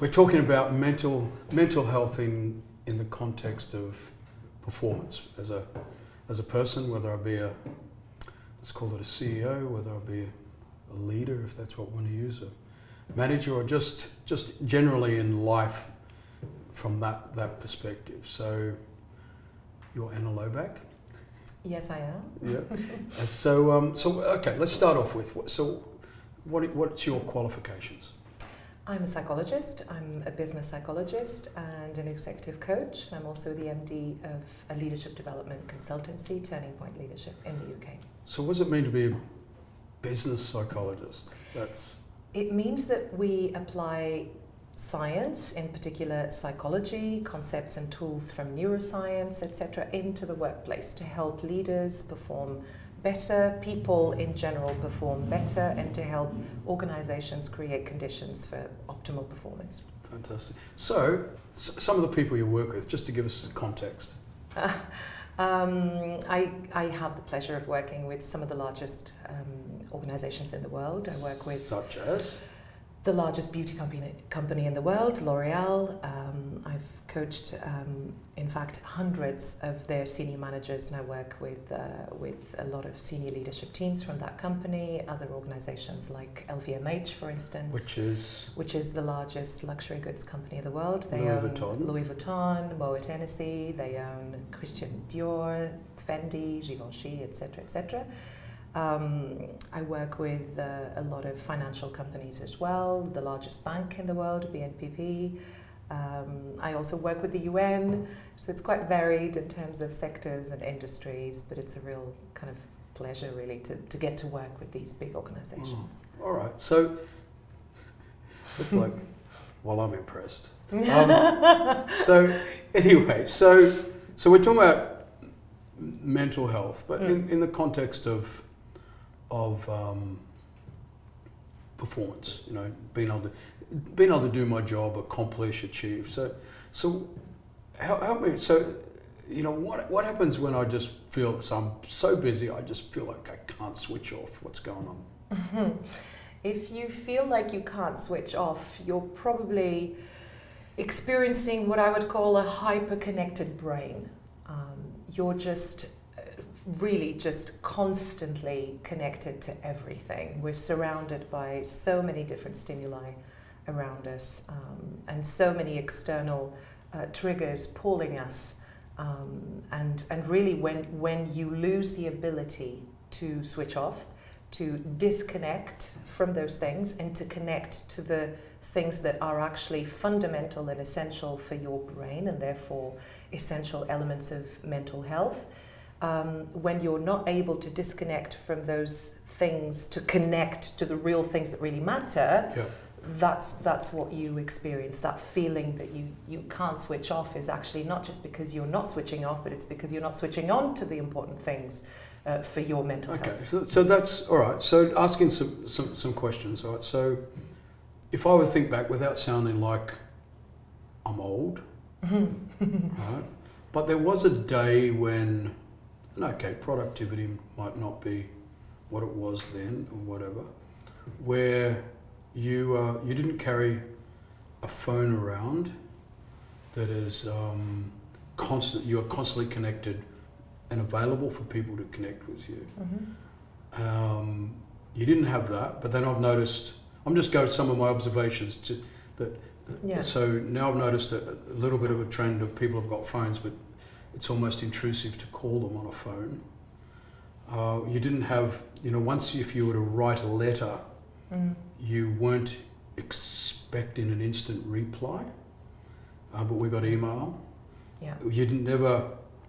we're talking about mental health in the context of performance as a person, whether I be let's call it a CEO, whether I be a leader, if that's what we want to use, a manager, or just generally in life from that perspective. So you're Anna Loback? Yes, I am. Yeah. So okay, let's start off with what's your qualifications? I'm a psychologist. I'm a business psychologist and an executive coach. I'm also the MD of a leadership development consultancy, Turning Point Leadership, in the UK. So what does it mean to be a business psychologist? It means that we apply science, in particular psychology, concepts and tools from neuroscience, etc., into the workplace to help leaders perform better, people in general perform better, and to help organizations create conditions for optimal performance. Fantastic. So, some of the people you work with, just to give us context. I have the pleasure of working with some of the largest organizations in the world. I work with... Such as? The largest beauty company in the world, L'Oreal. I've coached, in fact, hundreds of their senior managers, and I work with a lot of senior leadership teams from that company. Other organizations like LVMH, for instance, which is the largest luxury goods company in the world. They own Louis Vuitton, Moet Hennessy. They own Christian Dior, Fendi, Givenchy, etc., etc. I work with a lot of financial companies as well, the largest bank in the world, BNPP. I also work with the UN, so it's quite varied in terms of sectors and industries, but it's a real kind of pleasure really to get to work with these big organizations. All right, so it's like, well, I'm impressed. So anyway, so we're talking about mental health, but in the context of performance, being able to do my job, accomplish, achieve. So help me. So, what happens when I just feel I'm so busy, I just feel like I can't switch off? What's going on? Mm-hmm. If you feel like you can't switch off, you're probably experiencing what I would call a hyper-connected brain. You're just really just constantly connected to everything. We're surrounded by so many different stimuli around us, and so many external triggers pulling us, and really when you lose the ability to switch off, to disconnect from those things and to connect to the things that are actually fundamental and essential for your brain, and therefore essential elements of mental health. When you're not able to disconnect from those things to connect to the real things that really matter, that's what you experience. That feeling that you can't switch off is actually not just because you're not switching off, but it's because you're not switching on to the important things for your mental health. Okay, so that's all right. So asking some questions. All right. So if I would think back without sounding like I'm old, right? But there was a day when, okay, productivity might not be what it was then or whatever, where you didn't carry a phone around that is constant. You are constantly connected and available for people to connect with you. Mm-hmm. You didn't have that, but then I've noticed. I'm just going some of my observations to that. Yeah. So now I've noticed a little bit of a trend of people have got phones, but it's almost intrusive to call them on a phone. You didn't have, once if you were to write a letter, you weren't expecting an instant reply, but we got email. Yeah. You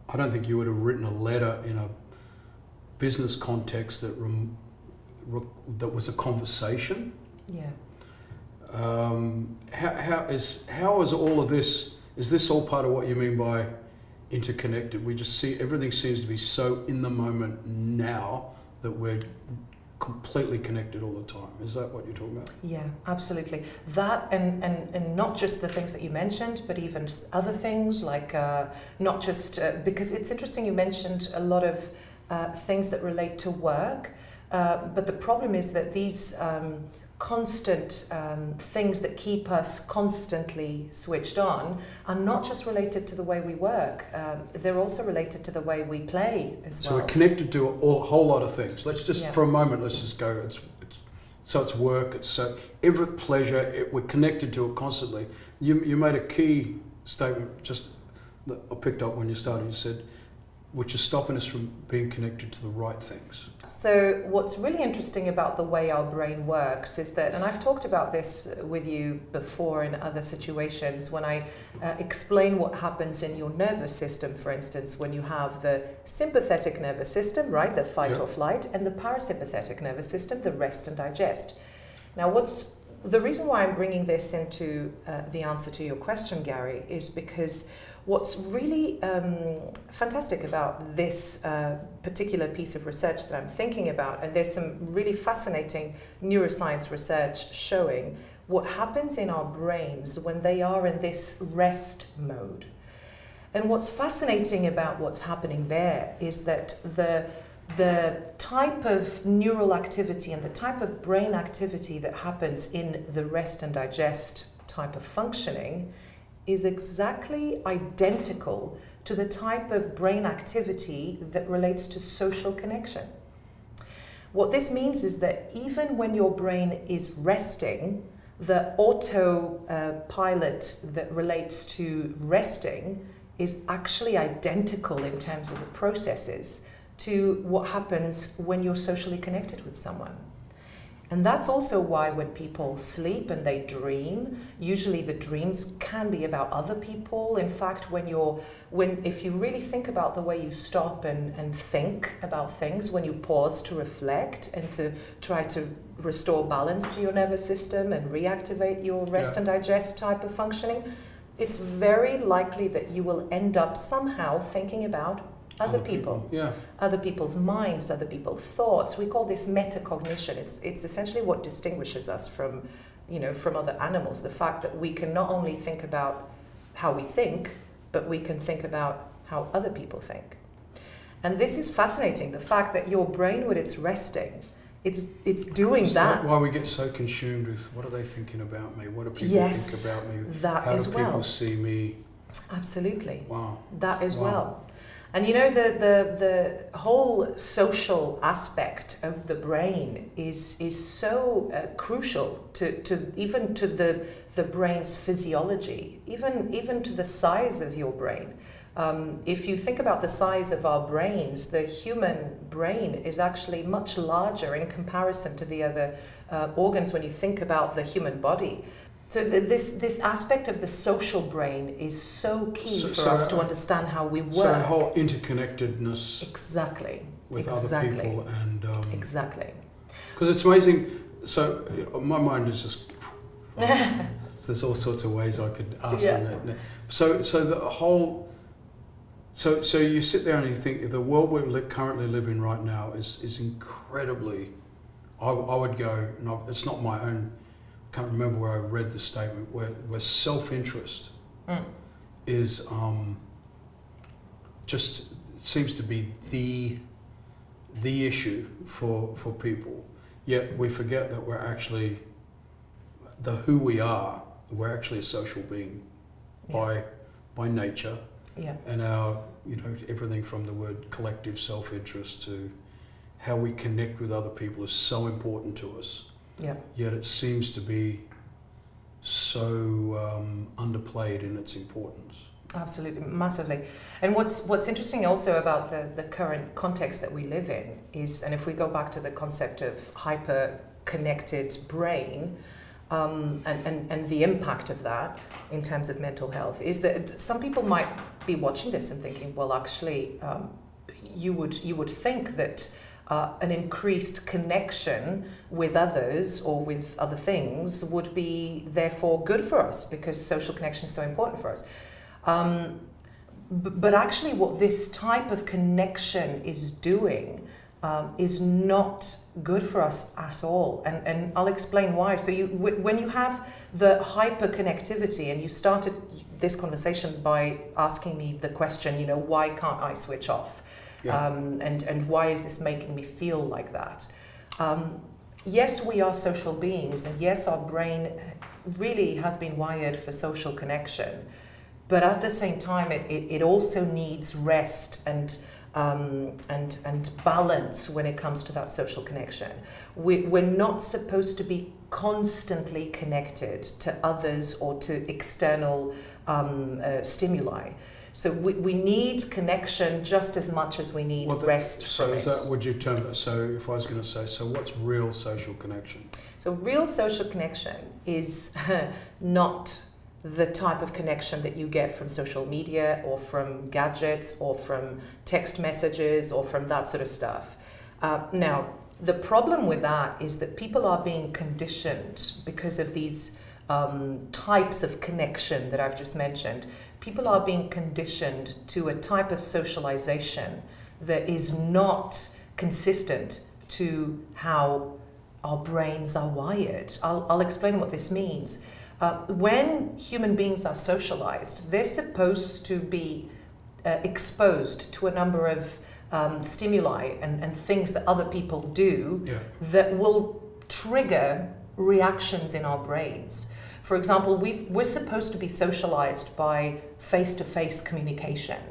I don't think you would have written a letter in a business context that was a conversation. Yeah. How is all of this, is this all part of what you mean by interconnected? We just see everything seems to be so in the moment now that we're completely connected all the time. Is that what you're talking about? Yeah, absolutely. That and not just the things that you mentioned, but even other things like not just because it's interesting you mentioned a lot of things that relate to work, but the problem is that these constant things that keep us constantly switched on are not just related to the way we work, they're also related to the way we play as well. So we're connected to a whole lot of things. Let's just, for a moment, let's just go, it's work, it's every pleasure, we're connected to it constantly. You made a key statement just that I picked up when you started, you said, which is stopping us from being connected to the right things. So what's really interesting about the way our brain works is that, and I've talked about this with you before in other situations, when I explain what happens in your nervous system, for instance, when you have the sympathetic nervous system, right, the fight or flight, and the parasympathetic nervous system, the rest and digest. Now, the reason why I'm bringing this into the answer to your question, Gary, is because what's really fantastic about this particular piece of research that I'm thinking about, and there's some really fascinating neuroscience research showing what happens in our brains when they are in this rest mode. And what's fascinating about what's happening there is that the type of neural activity and the type of brain activity that happens in the rest and digest type of functioning is exactly identical to the type of brain activity that relates to social connection. What this means is that even when your brain is resting, the autopilot that relates to resting is actually identical in terms of the processes to what happens when you're socially connected with someone. And that's also why when people sleep and they dream, usually the dreams can be about other people. In fact, if you really think about the way you stop and think about things, when you pause to reflect and to try to restore balance to your nervous system and reactivate your rest and digest type of functioning, it's very likely that you will end up somehow thinking about other people, other people's minds, other people's thoughts. We call this metacognition. It's essentially what distinguishes us from other animals. The fact that we can not only think about how we think, but we can think about how other people think. And this is fascinating. The fact that your brain, when it's resting, it's doing that. Why we get so consumed with what are they thinking about me? What do people think about me? That how as do well. people see me? Absolutely. Wow. That as well. And the whole social aspect of the brain is so crucial to even to the brain's physiology, even to the size of your brain. If you think about the size of our brains, the human brain is actually much larger in comparison to the other organs when you think about the human body. So this aspect of the social brain is so key for us to understand how we work. So the whole interconnectedness with other people and... exactly. Because it's amazing. So my mind is just... there's all sorts of ways I could ask them that. So the whole... So you sit there and you think the world we're currently living right now is incredibly... I would go, and it's not my own... I can't remember where I read the statement where self-interest is just seems to be the issue for people. Yet we forget that we're actually who we are. We're actually a social being by nature, and our everything from the word collective self-interest to how we connect with other people is so important to us. Yeah. Yet it seems to be so underplayed in its importance. Absolutely, massively. And what's interesting also about the current context that we live in is, and if we go back to the concept of hyper-connected brain and the impact of that in terms of mental health, is that some people might be watching this and thinking, well, actually, you would think that an increased connection with others or with other things would be therefore good for us because social connection is so important for us. But actually what this type of connection is doing is not good for us at all. And I'll explain why. So when you have the hyperconnectivity, and you started this conversation by asking me the question, why can't I switch off? And why is this making me feel like that? yes, we are social beings, and yes, our brain really has been wired for social connection, but at the same time, it also needs rest and balance when it comes to that social connection. We're not supposed to be constantly connected to others or to external stimuli. So we need connection just as much as we need rest. So is that, would you term it? So if I was going to say, so what's real social connection? So real social connection is not the type of connection that you get from social media or from gadgets or from text messages or from that sort of stuff. Now, the problem with that is that people are being conditioned because of these types of connection that I've just mentioned. People are being conditioned to a type of socialization that is not consistent to how our brains are wired. I'll explain what this means. When human beings are socialized, they're supposed to be exposed to a number of stimuli and things that other people do that will trigger reactions in our brains. For example, we're supposed to be socialized by face-to-face communication.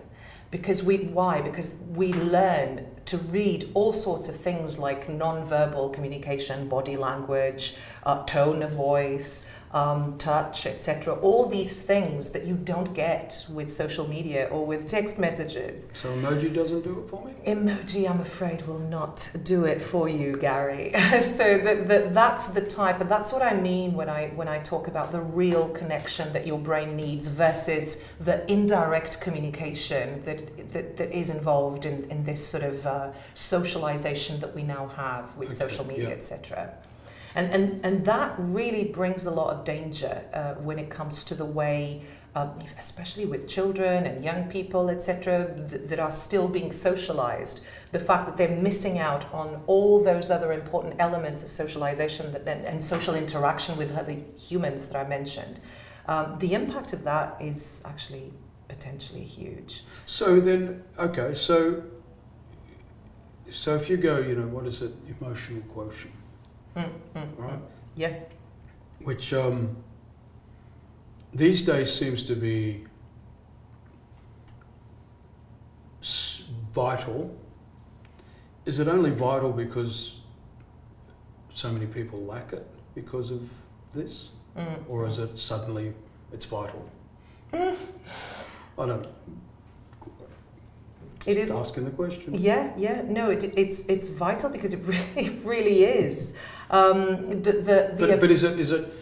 Why? Because we learn to read all sorts of things like non-verbal communication, body language, tone of voice, touch, etc. All these things that you don't get with social media or with text messages. So emoji doesn't do it for me? Emoji, I'm afraid, will not do it for you, Gary. So that's the type, and that's what I mean when I talk about the real connection that your brain needs versus the indirect communication that is involved in this sort of socialization that we now have with social media, etc. And that really brings a lot of danger when it comes to the way, especially with children and young people, etc., that are still being socialized. The fact that they're missing out on all those other important elements of socialization and social interaction with other humans that I mentioned. The impact of that is actually potentially huge. So then, okay, so if you go, what is it, emotional quotient? Right? Yeah. Which these days seems to be vital. Is it only vital because so many people lack it because of this? Or is it suddenly it's vital? I don't. It is asking the question. Yeah. No, it's vital because it really is. But is it?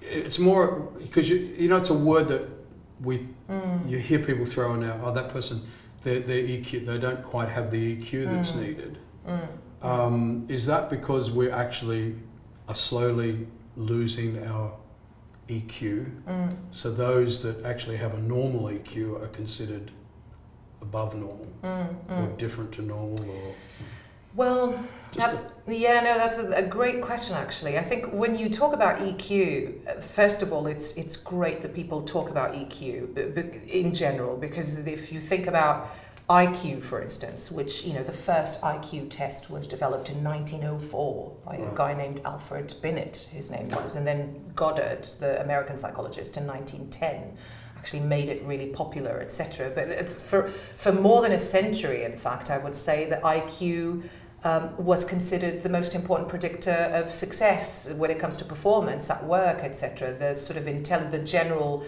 It's more because it's a word that you hear people throwing out. Oh, that person, their EQ, they don't quite have the EQ that's needed. Is that because we actually are slowly losing our EQ? So those that actually have a normal EQ are considered above normal or different to normal, or well, that's a great question actually. I think when you talk about EQ, first of all, it's great that people talk about EQ in general, because if you think about IQ, for instance, which the first IQ test was developed in 1904 by a guy named Alfred Binet, his name was, and then Goddard, the American psychologist, in 1910. Actually made it really popular, etc. But for more than a century, in fact, I would say that IQ was considered the most important predictor of success when it comes to performance at work, etc. The sort of the general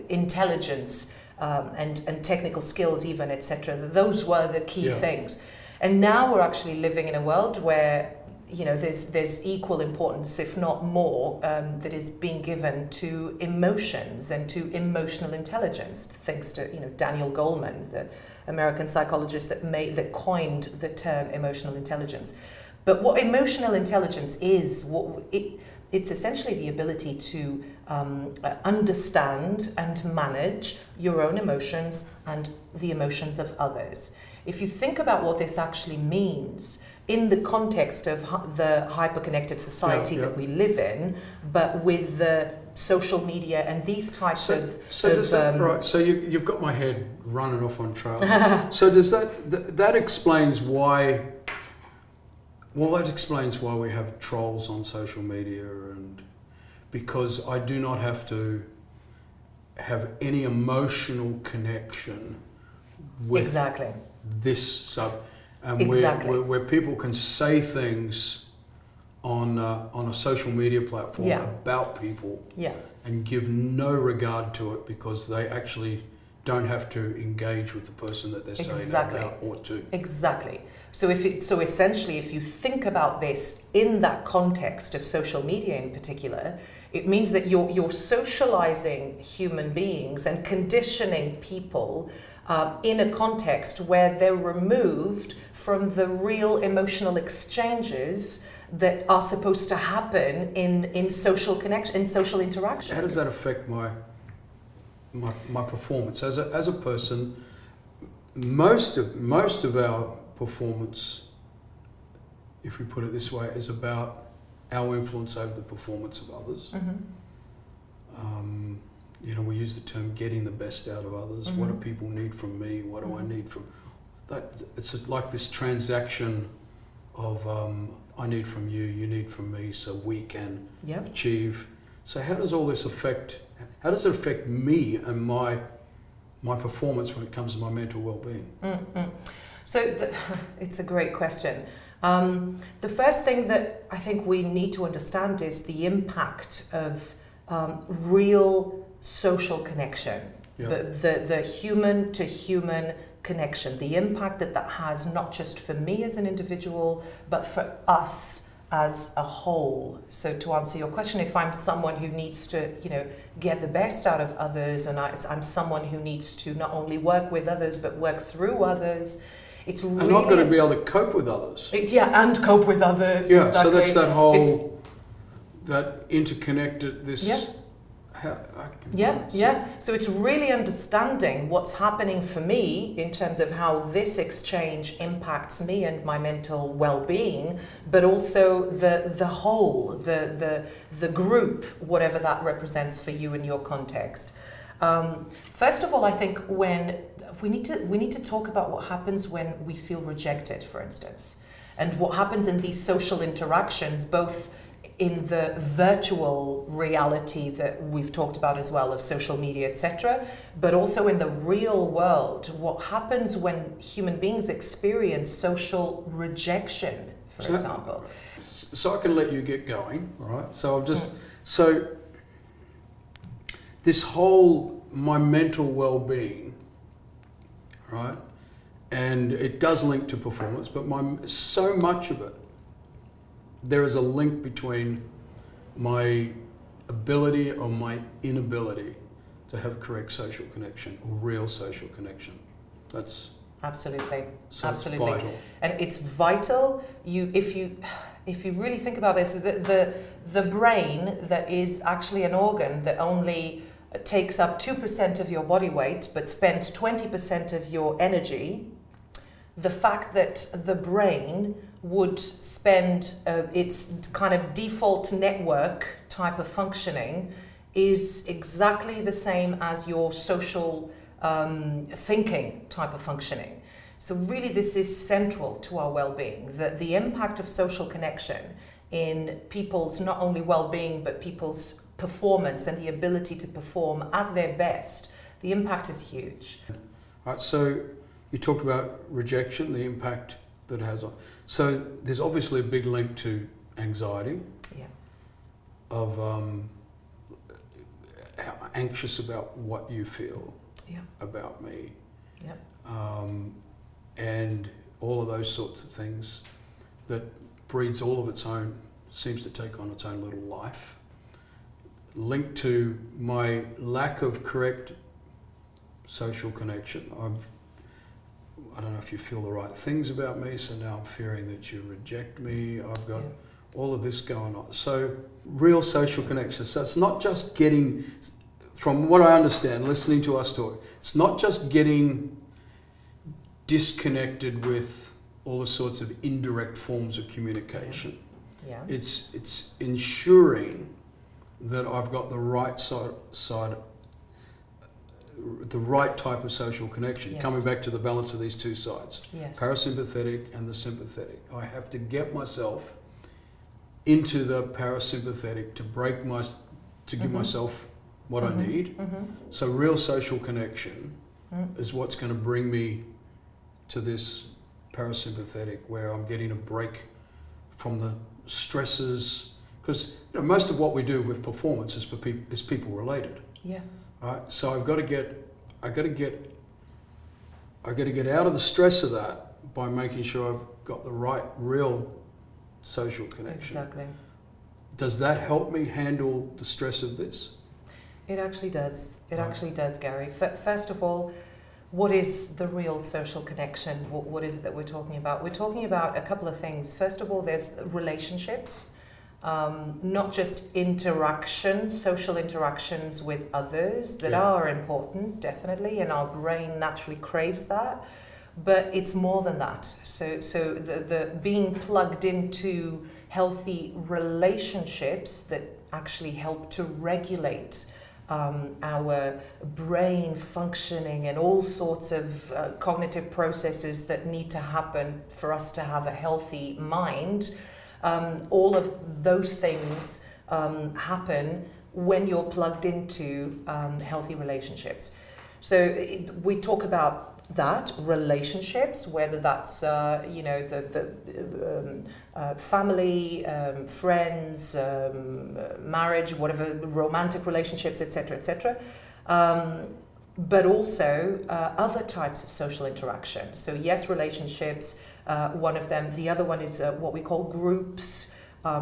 intelligence and technical skills, even, etc. Those were the key things. And now we're actually living in a world where there's equal importance, if not more, that is being given to emotions and to emotional intelligence, thanks to Daniel Goleman, the American psychologist that coined the term emotional intelligence. But what emotional intelligence is, it's essentially the ability to understand and manage your own emotions and the emotions of others. If you think about what this actually means in the context of the hyper-connected society that we live in, but with the social media and these types right, so you've got my head running off on trails. So does that explains why Well, that explains why we have trolls on social media, and because I do not have to have any emotional connection with Exactly. this and Exactly. where people can say things on a social media platform Yeah. about people Yeah. and give no regard to it because they actually don't have to engage with the person that they're saying Exactly. it about or to. Exactly. So essentially, if you think about this in that context of social media in particular, it means that you're socializing human beings and conditioning people in a context where they're removed from the real emotional exchanges that are supposed to happen in social connection, in social interaction. How does that affect my performance as a person? Most of our performance, if we put it this way, is about our influence over the performance of others. We use the term getting the best out of others. What do people need from me? What do I need from that? It's like this transaction of I need from you, you need from me, so we can achieve. So how does all this affect? How does it affect me and my performance when it comes to my mental well-being? So it's a great question. The first thing that I think we need to understand is the impact of real social connection, the human to human connection, the impact that has not just for me as an individual, but for us as a whole. So to answer your question, if I'm someone who needs to, get the best out of others, and I'm someone who needs to not only work with others, but work through others, it's really... And I've got to be able to cope with others. And cope with others. Yeah, exactly. So that's that whole, that interconnected, this... So it's really understanding what's happening for me in terms of how this exchange impacts me and my mental well-being, but also the whole, the group, whatever that represents for you in your context. First of all, I think when we need to talk about what happens when we feel rejected, for instance, and what happens in these social interactions, both in the virtual reality that we've talked about as well of social media, etc., but also in the real world, what happens when human beings experience social rejection, for example. So I can let you get going, all right? So I've just, so this whole, my mental well-being, right? And it does link to performance, but so much of it, there is a link between my ability or my inability to have correct social connection or real social connection. That's absolutely vital. And it's vital. If you really think about this, the brain, that is actually an organ that only takes up 2% of your body weight but spends 20% of your energy. The fact that the brain would spend its kind of default network type of functioning is exactly the same as your social thinking type of functioning. So really this is central to our well-being, the impact of social connection in people's not only well-being but people's performance and the ability to perform at their best. The impact is huge. All right, so you talked about rejection, the impact that it has on. So there's obviously a big link to anxiety. Of how anxious about what you feel about me. And all of those sorts of things that breeds all of its own, seems to take on its own little life. Linked to my lack of correct social connection. I don't know if you feel the right things about me, so now I'm fearing that you reject me. I've got all of this going on. So real social connection. So it's not just getting, from what I understand, listening to us talk, it's not just getting disconnected with all the sorts of indirect forms of communication. It's ensuring that I've got the right side the right type of social connection. Yes. Coming back to the balance of these two sides, Yes. parasympathetic and the sympathetic. I have to get myself into the parasympathetic to give myself what I need. So real social connection is what's going to bring me to this parasympathetic, where I'm getting a break from the stresses, because most of what we do with performance is people related. Yeah. Right? So I got to get out of the stress of that by making sure I've got the right real social connection. Exactly. Does that help me handle the stress of this? It actually does. It Right. actually does, Gary. First of all, what is the real social connection? What is it that we're talking about? We're talking about a couple of things. First of all, there's relationships, not just interactions, social interactions with others that are important, definitely, and our brain naturally craves that. But it's more than that. So the being plugged into healthy relationships that actually help to regulate our brain functioning and all sorts of cognitive processes that need to happen for us to have a healthy mind. All of those things happen when you're plugged into healthy relationships. So we talk about that, relationships, whether that's family, friends, marriage, whatever, romantic relationships, etc., etc. But also other types of social interaction. So yes, relationships, one of them. The other one is what we call groups.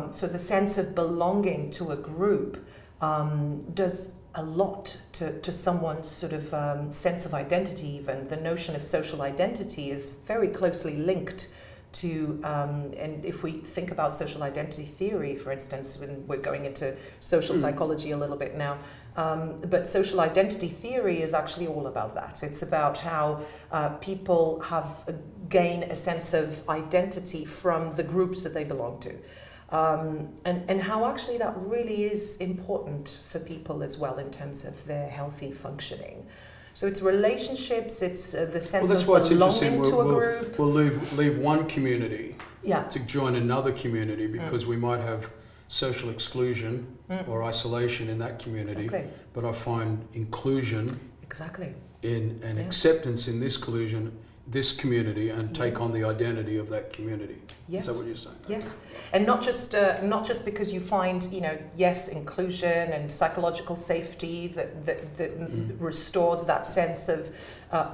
So the sense of belonging to a group does a lot to someone's sort of sense of identity. Even the notion of social identity is very closely linked to, and if we think about social identity theory, for instance, when we're going into social psychology a little bit now, but social identity theory is actually all about that. It's about how people gain a sense of identity from the groups that they belong to. And how actually that really is important for people as well in terms of their healthy functioning. So it's relationships, it's the sense of belonging to a group. We'll leave one community Yeah. to join another community because we might have social exclusion or isolation in that community. Exactly. But I find inclusion Exactly. in and acceptance in this community and take on the identity of that community. Yes. Is that what you're saying? Yes, and not just because you find, yes, inclusion and psychological safety that restores that sense of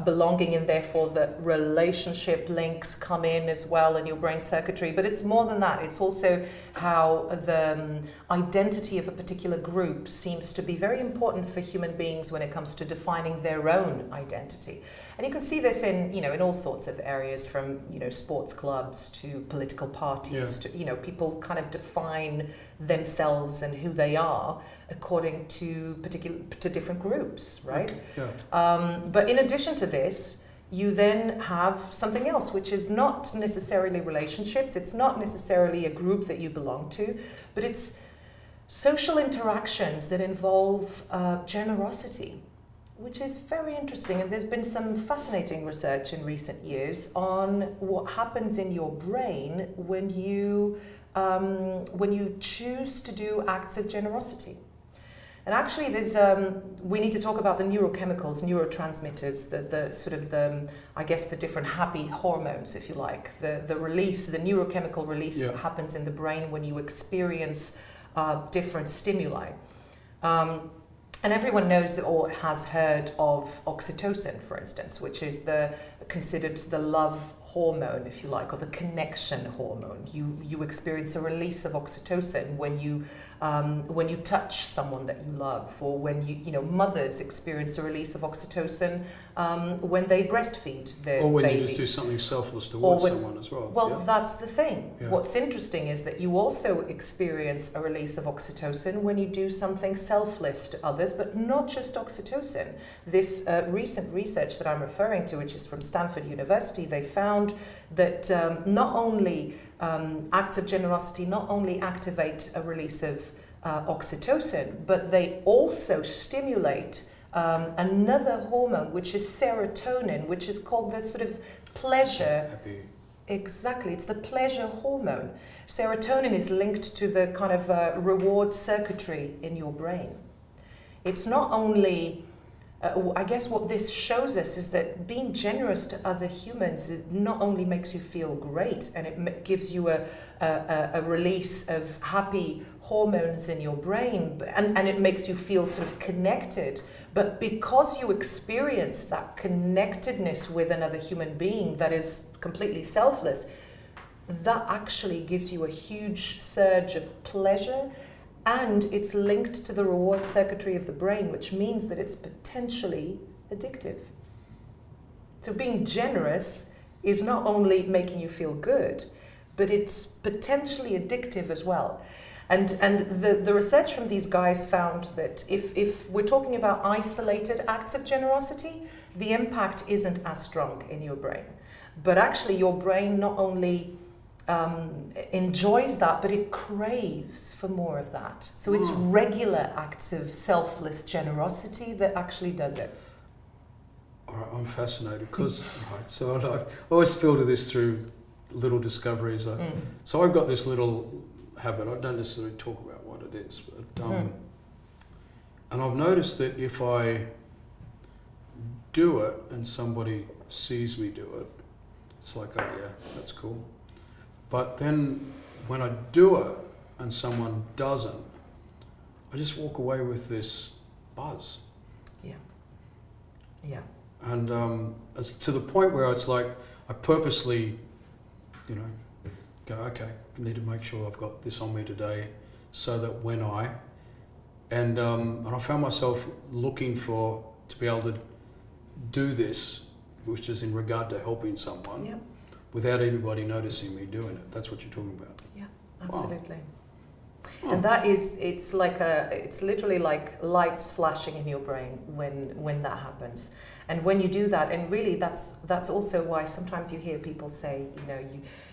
belonging, and therefore that relationship links come in as well in your brain circuitry. But it's more than that. It's also how the identity of a particular group seems to be very important for human beings when it comes to defining their own identity. And you can see this in all sorts of areas, from sports clubs to political parties to people kind of define themselves and who they are according to different groups, right? Okay. Yeah. But in addition to this, you then have something else, which is not necessarily relationships. It's not necessarily a group that you belong to, but it's social interactions that involve generosity, which is very interesting. And there's been some fascinating research in recent years on what happens in your brain when you choose to do acts of generosity. And actually, there's we need to talk about the neurochemicals, neurotransmitters, the different happy hormones, if you like, the neurochemical release that happens in the brain when you experience different stimuli. And everyone knows or has heard of oxytocin, for instance, which is considered the love hormone, if you like, or the connection hormone. You experience a release of oxytocin when you touch someone that you love, or when mothers experience a release of oxytocin when they breastfeed their or when babies. you just do something selfless towards someone as well. Well, that's the thing. Yeah. What's interesting is that you also experience a release of oxytocin when you do something selfless to others, but not just oxytocin. This recent research that I'm referring to, which is from Stanford University, they found that not only acts of generosity not only activate a release of oxytocin, but they also stimulate another hormone, which is serotonin, which is called the sort of pleasure. Happy. Exactly, it's the pleasure hormone. Serotonin is linked to the kind of reward circuitry in your brain. It's not only, I guess what this shows us is that being generous to other humans not only makes you feel great, and it gives you a release of happy hormones in your brain, and it makes you feel sort of connected, but because you experience that connectedness with another human being that is completely selfless, that actually gives you a huge surge of pleasure, and it's linked to the reward circuitry of the brain, which means that it's potentially addictive. So being generous is not only making you feel good, but it's potentially addictive as well. And the research from these guys found that if we're talking about isolated acts of generosity, the impact isn't as strong in your brain. But actually your brain not only enjoys that, but it craves for more of that. So it's regular acts of selfless generosity that actually does it. All right, I'm fascinated because, so I always filter this through little discoveries. So I've got this little habit. I don't necessarily talk about what it is, but and I've noticed that if I do it and somebody sees me do it, it's like, oh yeah, that's cool. But then when I do it and someone doesn't, I just walk away with this buzz. Yeah. Yeah. And it's to the point where it's like I purposely, go, okay, I need to make sure I've got this on me today, so that when and I found myself looking to be able to do this, which is in regard to helping someone, without anybody noticing me doing it. That's what you're talking about. Yeah, absolutely. Wow. And that is, it's literally like lights flashing in your brain when that happens. And when you do that, and really that's also why sometimes you hear people say,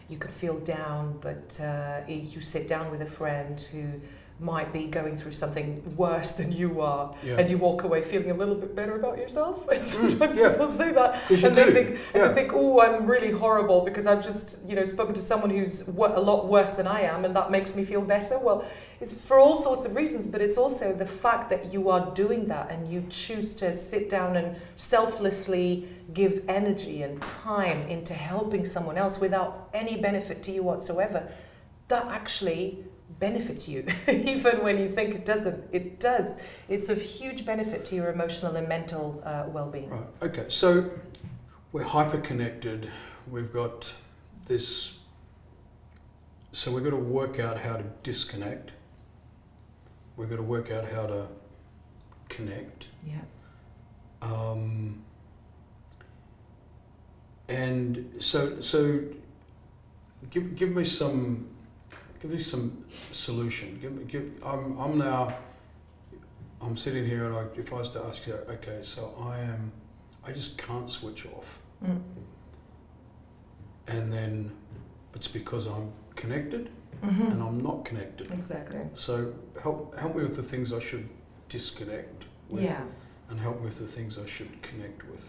you could feel down, but you sit down with a friend who might be going through something worse than you are, and you walk away feeling a little bit better about yourself. And sometimes people say that, and they think, oh, I'm really horrible because I've just spoken to someone who's a lot worse than I am, and that makes me feel better. Well, it's for all sorts of reasons, but it's also the fact that you are doing that and you choose to sit down and selflessly give energy and time into helping someone else without any benefit to you whatsoever. That actually benefits you, even when you think it doesn't. It does. It's of huge benefit to your emotional and mental well-being. Right. Okay. So we're hyper-connected. We've got this. So we've got to work out how to disconnect. We've got to work out how to connect. Yeah. And so give me some solution. I'm sitting here, and if I was to ask you, okay, so I just can't switch off. And then it's because I'm connected and I'm not connected. Exactly. So help me with the things I should disconnect with, and help me with the things I should connect with.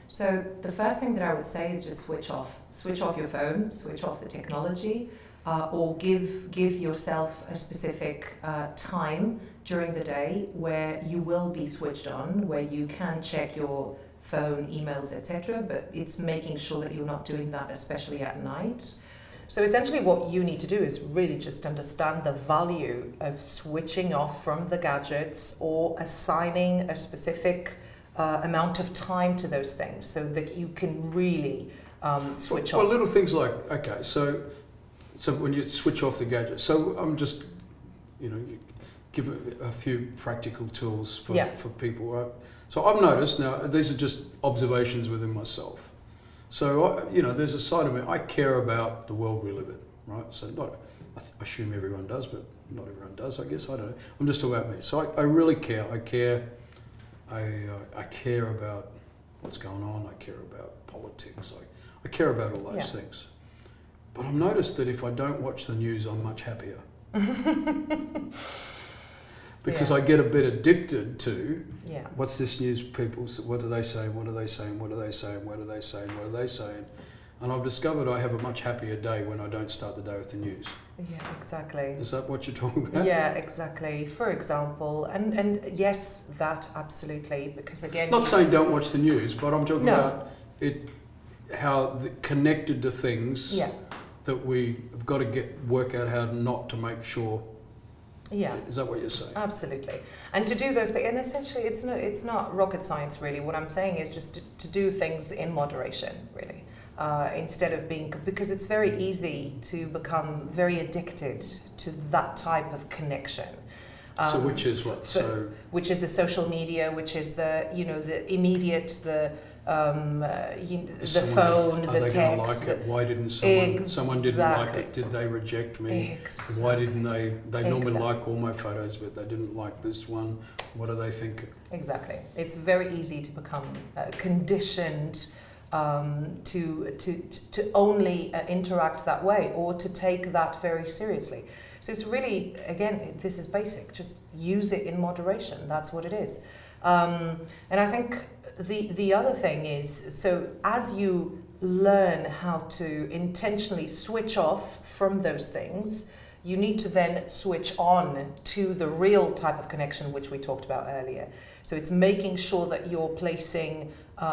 So the first thing that I would say is just switch off. Switch off your phone, switch off the technology, or give yourself a specific time during the day where you will be switched on, where you can check your phone, emails, etc. But it's making sure that you're not doing that, especially at night. So essentially what you need to do is really just understand the value of switching off from the gadgets or assigning a specific amount of time to those things so that you can really switch off. Well, little things like, okay, so when you switch off the gadget, so I'm just, give a few practical tools for people, right? So I've noticed now, these are just observations within myself. So, there's a side of me, I care about the world we live in, right? So I assume everyone does, but not everyone does, I guess, I don't know. I'm just talking about me. So I really care. I care about what's going on. I care about politics. I care about all those things. But I've noticed that if I don't watch the news, I'm much happier. because Yeah. I get a bit addicted to Yeah. what's this news people, what do they say, what are they saying, what are they saying, what are they saying, what are they saying? And I've discovered I have a much happier day when I don't start the day with the news. Yeah, exactly. Is that what you're talking about? Yeah, exactly. For example, and yes, that absolutely, because again... Not saying don't watch the news, but I'm talking No. about it, how connected to things Yeah, that we've got to work out how not to make sure. yeah. Is that what you're saying? Absolutely. And to do those things, and essentially it's not rocket science really. What I'm saying is just to do things in moderation, really. Instead of being, because it's very easy to become very addicted to that type of connection. So which is what? Which is the social media, which is the, the immediate, the phone, the text. Are they going to like it? Why didn't someone didn't like it? Did they reject me? Exactly. Why didn't they? They normally Exactly. like all my photos, but they didn't like this one. What do they think? Exactly. It's very easy to become conditioned to only interact that way, or to take that very seriously. So it's really, again, this is basic. Just use it in moderation. That's what it is. And I think the other thing is, so as you learn how to intentionally switch off from those things, you need to then switch on to the real type of connection which we talked about earlier. So it's making sure that you're placing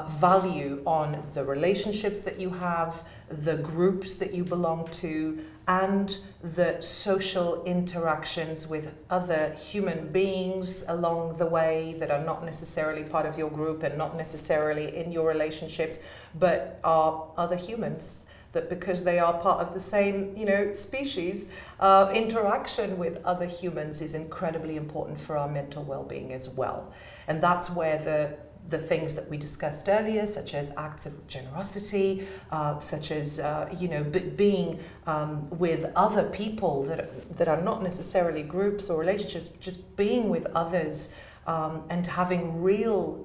value on the relationships that you have, the groups that you belong to, and the social interactions with other human beings along the way that are not necessarily part of your group and not necessarily in your relationships, but are other humans. That because they are part of the same, species, interaction with other humans is incredibly important for our mental well-being as well. And that's where the things that we discussed earlier, such as acts of generosity, such as being with other people that are not necessarily groups or relationships, but just being with others and having real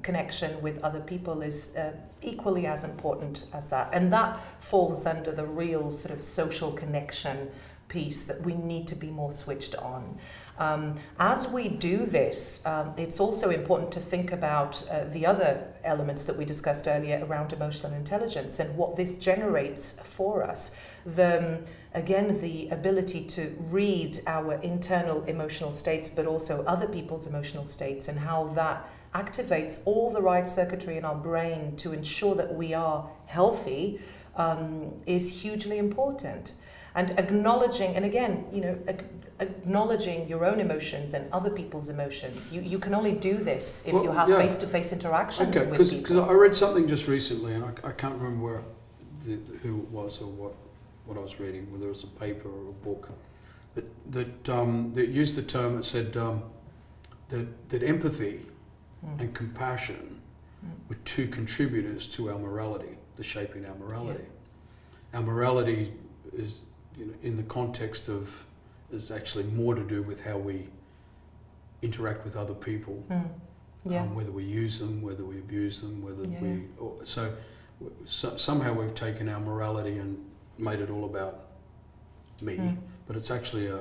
connection with other people is equally as important as that. And that falls under the real sort of social connection piece that we need to be more switched on. As we do this, it's also important to think about the other elements that we discussed earlier around emotional intelligence and what this generates for us. Again, the ability to read our internal emotional states, but also other people's emotional states, and how that activates all the right circuitry in our brain to ensure that we are healthy, is hugely important. And acknowledging, and again, acknowledging your own emotions and other people's emotions. You can only do this if you have face-to-face interaction with people. Because I read something just recently, and I can't remember who it was or what I was reading, whether it was a paper or a book, that used the term that said that empathy and compassion were two contributors to our morality, the shaping our morality. Yeah. Our morality is, in the context of, is actually more to do with how we interact with other people, whether we use them, whether we abuse them, somehow we've taken our morality and made it all about me, but it's actually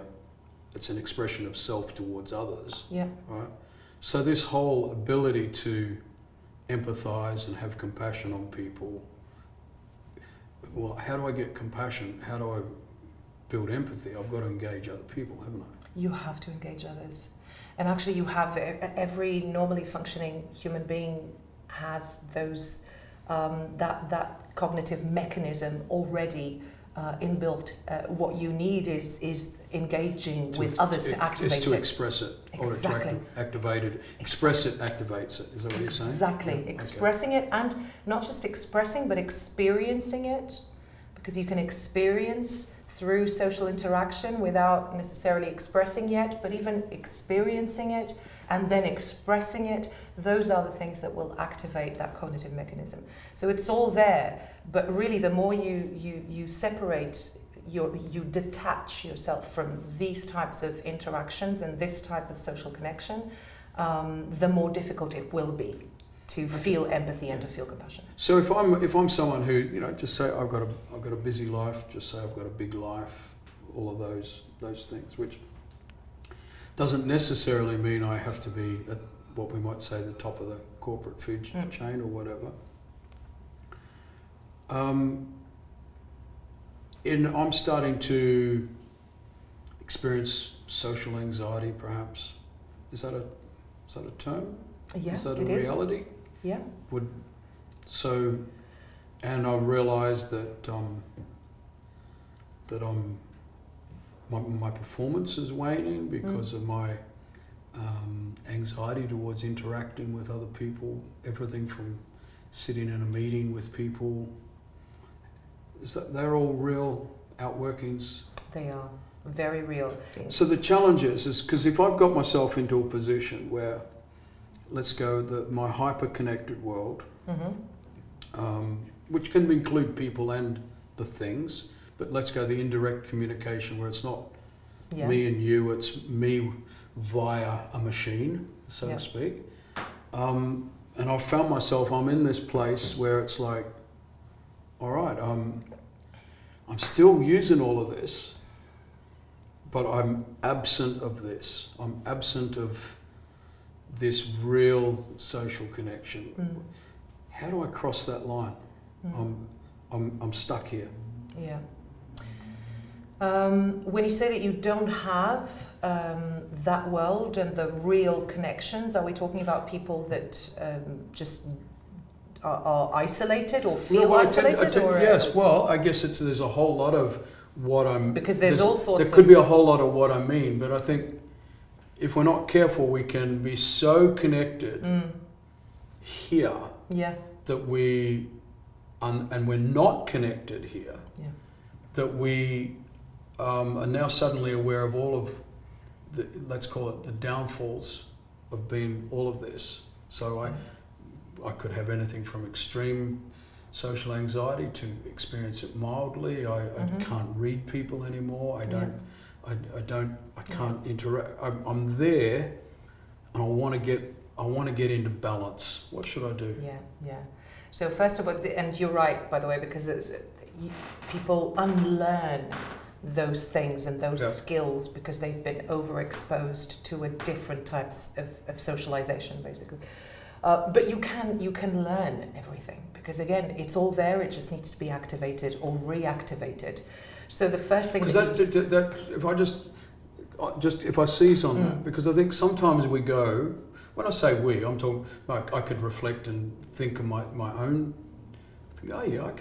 it's an expression of self towards others. Yeah. Right. So this whole ability to empathize and have compassion on people. Well, how do I get compassion? How do I build empathy? I've got to engage other people, haven't I? You have to engage others. And actually you have, every normally functioning human being has those, that cognitive mechanism already inbuilt. What you need is engaging with others to activate it. Is to express it. Exactly. Or to activate it. Express it activates it. Is that what you're saying? Exactly. Yeah. Expressing it, and not just expressing, but experiencing it. Because you can experience through social interaction without necessarily expressing yet, but even experiencing it and then expressing it, those are the things that will activate that cognitive mechanism. So it's all there, but really the more you separate, you detach yourself from these types of interactions and this type of social connection, the more difficult it will be to feel empathy and to feel compassion. So if I'm someone who, just say I've got a busy life, just say I've got a big life, all of those things, which doesn't necessarily mean I have to be at what we might say the top of the corporate food chain or whatever. I'm starting to experience social anxiety, perhaps. Is that a term? Yeah, is that a it is. reality? Yeah. And I realised that my performance is waning because of my anxiety towards interacting with other people. Everything from sitting in a meeting with people. They're all real outworkings. They are very real. So the challenge is because if I've got myself into a position where, let's go, my hyper-connected world, which can include people and the things, but let's go the indirect communication where it's not me and you, it's me via a machine, so to speak. And I found myself, I'm in this place where it's like, all right, I'm still using all of this, but I'm absent of this. I'm absent of this real social connection. How do I cross that line? I'm stuck here. Yeah. When you say that you don't have that world and the real connections, are we talking about people that just are isolated or feel isolated? Yes, well, I guess there's a whole lot of what I'm... Because there's all sorts There could be a whole lot of what I mean, but I think if we're not careful, we can be so connected here that we... and we're not connected here, that we are now suddenly aware of all of the, let's call it the downfalls of being all of this. So I could have anything from extreme social anxiety to experience it mildly. I can't read people anymore. I can't interact. I'm there, and I want to get into balance. What should I do? Yeah. So first of all, and you're right, by the way, because people unlearn those things and those skills because they've been overexposed to a different types of socialization, basically. But you can learn everything because again, it's all there. It just needs to be activated or reactivated. So the first thing because if I seize on that, because I think sometimes we go. When I say we, I'm talking like I could reflect and think of my own. Think, oh yeah, I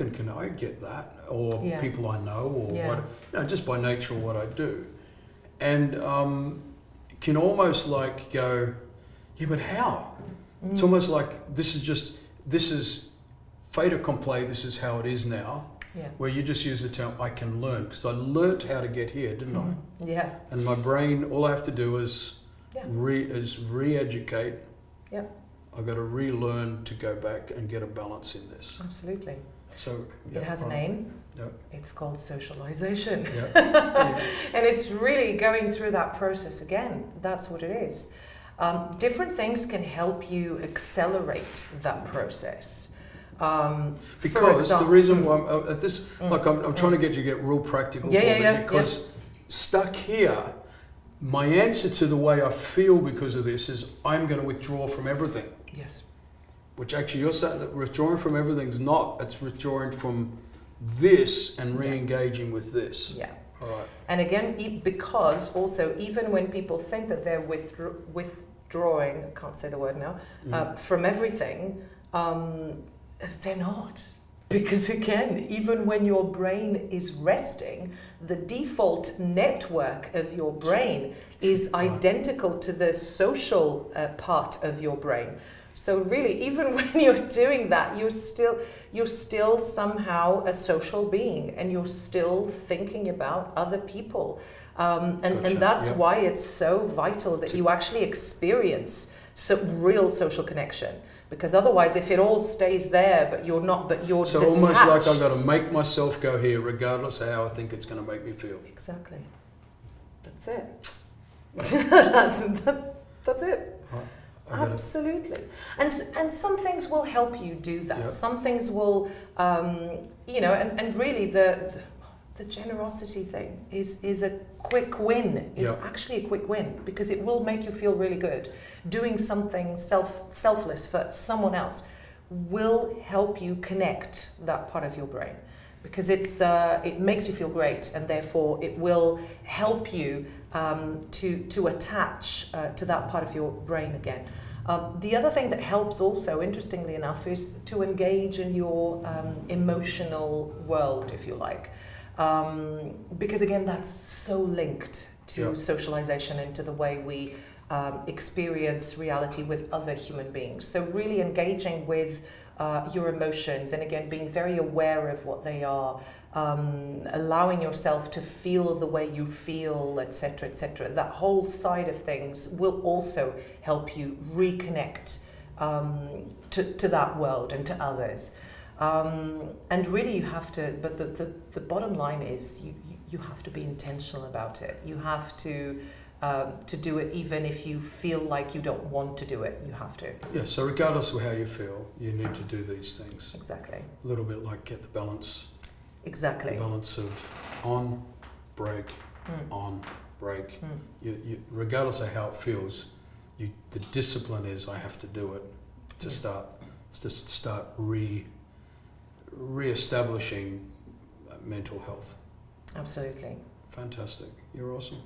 get that, or people I know, or what, just by nature of what I do, and can almost like go, yeah, but how? It's almost like this is fait accompli. This is how it is now. Yeah. Where you just use the term I can learn because I learnt how to get here, didn't I? Yeah. And my brain, all I have to do is re-educate. Yeah. I've got to relearn to go back and get a balance in this. Absolutely. So it has a name. Yep. It's called socialization. Yep. And it's really going through that process again. That's what it is. Different things can help you accelerate that process. Because the reason why I'm at this, I'm trying to get you to get real practical because stuck here, my answer to the way I feel because of this is I'm going to withdraw from everything. Yes. Which actually you're saying that withdrawing from everything's not, it's withdrawing from this and re-engaging with this. Yeah. All right. And again, because also even when people think that they're withdrawing, I can't say the word now, from everything, they're not. Because again, even when your brain is resting, the default network of your brain is identical to the social part of your brain. So really, even when you're doing that, you're still somehow a social being, and you're still thinking about other people. And that's why it's so vital that you actually experience some real social connection. Because otherwise, if it all stays there, but you're detached. So almost like I've got to make myself go here, regardless of how I think it's going to make me feel. Exactly. That's it. That's it. Absolutely. And some things will help you do that. Yep. Some things will, and really the the generosity thing is a quick win. It's actually a quick win because it will make you feel really good. Doing something selfless for someone else will help you connect that part of your brain because it makes you feel great, and therefore it will help you to attach to that part of your brain again. The other thing that helps also, interestingly enough, is to engage in your emotional world, if you like. Because again, that's so linked to socialization and to the way we experience reality with other human beings. So really engaging with your emotions, and again, being very aware of what they are, allowing yourself to feel the way you feel, etc., etc. That whole side of things will also help you reconnect to that world and to others. And really you have to, but the bottom line is you have to be intentional about it. You have to do it even if you feel like you don't want to do it. You have to. Yeah, so regardless of how you feel, you need to do these things. Exactly. A little bit like get the balance. Exactly. The balance of on, break, on, break. You, regardless of how it feels, the discipline is I have to do it to start re-establishing mental health. Absolutely. Fantastic. You're awesome.